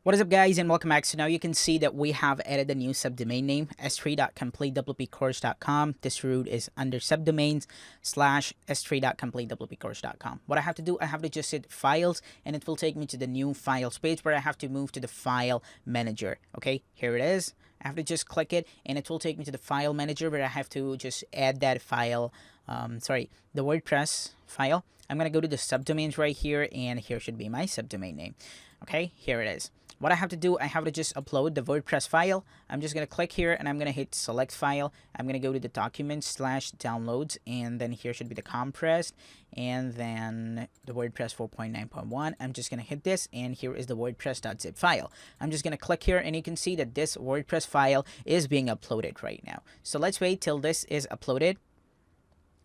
What is up, guys, and welcome back. So now you can see that we have added a new subdomain name, s3.completewpcourse.com. This root is under subdomains /s3.completewpcourse.com. What I have to do, I have to just hit files, and it will take me to the new files page where I have to move to the file manager. Okay, here it is. I have to just click it, and it will take me to the file manager where I have to just add that file, the WordPress file. I'm going to go to the subdomains right here, and here should be my subdomain name. Okay, here it is. What I have to do, I have to just upload the WordPress file. I'm just going to click here and I'm going to hit select file. I'm going to go to the documents /downloads, and then here should be the compressed, and then the WordPress 4.9.1. I'm just going to hit this, and here is the WordPress.zip file. I'm just going to click here, and you can see that this WordPress file is being uploaded right now. So let's wait till this is uploaded.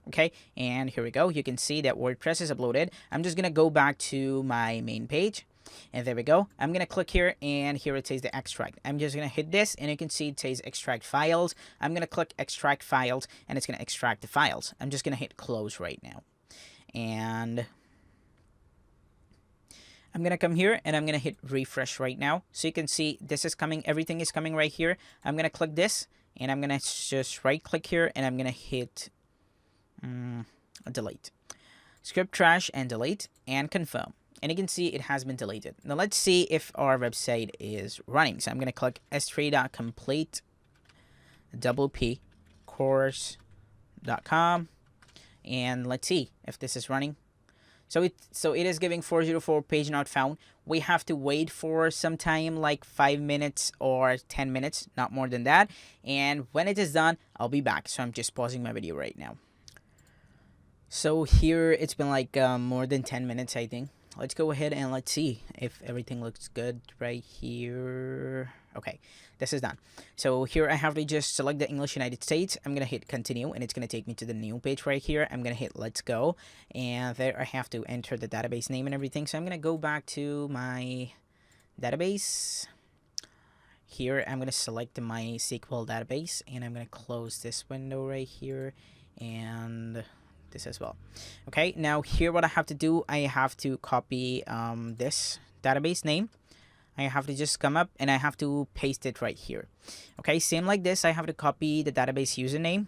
Okay, and here we go. You can see that WordPress is uploaded. I'm just going to go back to my main page. And there we go. I'm going to click here, and here it says the extract. I'm just going to hit this, and you can see it says extract files. I'm going to click extract files, and it's going to extract the files. I'm just going to hit close right now. And I'm going to come here, and I'm going to hit refresh right now. So you can see this is coming. Everything is coming right here. I'm going to click this, and I'm going to just right click here, and I'm going to hit delete. Script trash and delete and confirm. And you can see it has been deleted. Now let's see if our website is running. So I'm going to click s3.completewpcourse.com, and let's see if this is running. So it is giving 404 page not found. We have to wait for some time, like 5 minutes or 10 minutes, not more than that. And when it is done, I'll be back. So I'm just pausing my video right now. So here it's been like more than 10 minutes, I think. Let's go ahead and let's see if everything looks good right here. Okay, this is done. So here I have to just select the English United States. I'm going to hit continue, and it's going to take me to the new page right here. I'm going to hit let's go, and there I have to enter the database name and everything. So I'm going to go back to my database. Here I'm going to select my SQL database, and I'm going to close this window right here, and this as well. Okay, now here what I have to do, I have to copy this database name. I have to just come up and I have to paste it right here. Okay, same like this, I have to copy the database username,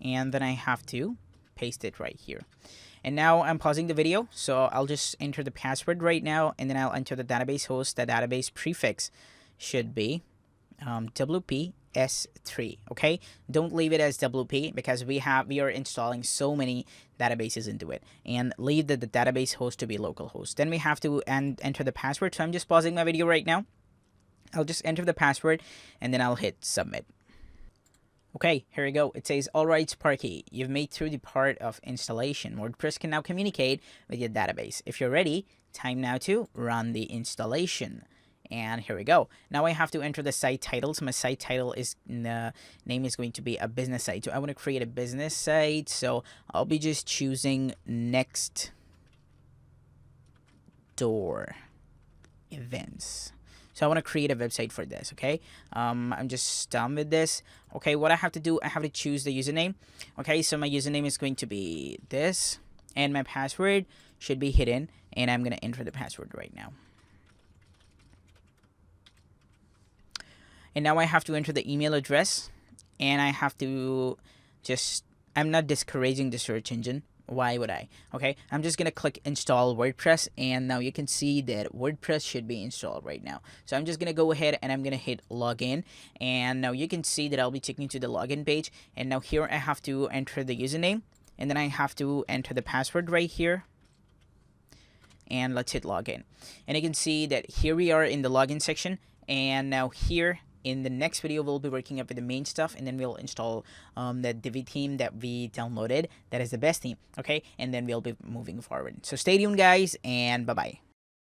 and then I have to paste it right here. And now I'm pausing the video, so I'll just enter the password right now, and then I'll enter the database host. The database prefix should be WP-S3. Okay, don't leave it as WP because we are installing so many databases into it, and leave the database host to be localhost. Then we have to enter the password. So I'm just pausing my video right now. I'll just enter the password, and then I'll hit submit. Okay, here we go. It says, all right, Sparky, you've made through the part of installation. WordPress can now communicate with your database. If you're ready, time now to run the installation. And here we go. Now I have to enter the site title. So my site title is, the name is going to be a business site. So I want to create a business site. So I'll be just choosing next door events. So I want to create a website for this, okay? I'm just done with this. Okay, what I have to do, I have to choose the username. Okay, so my username is going to be this, and my password should be hidden, and I'm going to enter the password right now. And now I have to enter the email address, and I have to just, I'm not discouraging the search engine. Why would I? Okay, I'm just going to click install WordPress, and now you can see that WordPress should be installed right now. So I'm just going to go ahead and I'm going to hit login, and now you can see that I'll be taking to the login page. And now here I have to enter the username, and then I have to enter the password right here. And let's hit login. And you can see that here we are in the login section, and now here in the next video, we'll be working up with the main stuff, and then we'll install the Divi theme that we downloaded. That is the best theme, okay? And then we'll be moving forward. So stay tuned, guys, and bye-bye.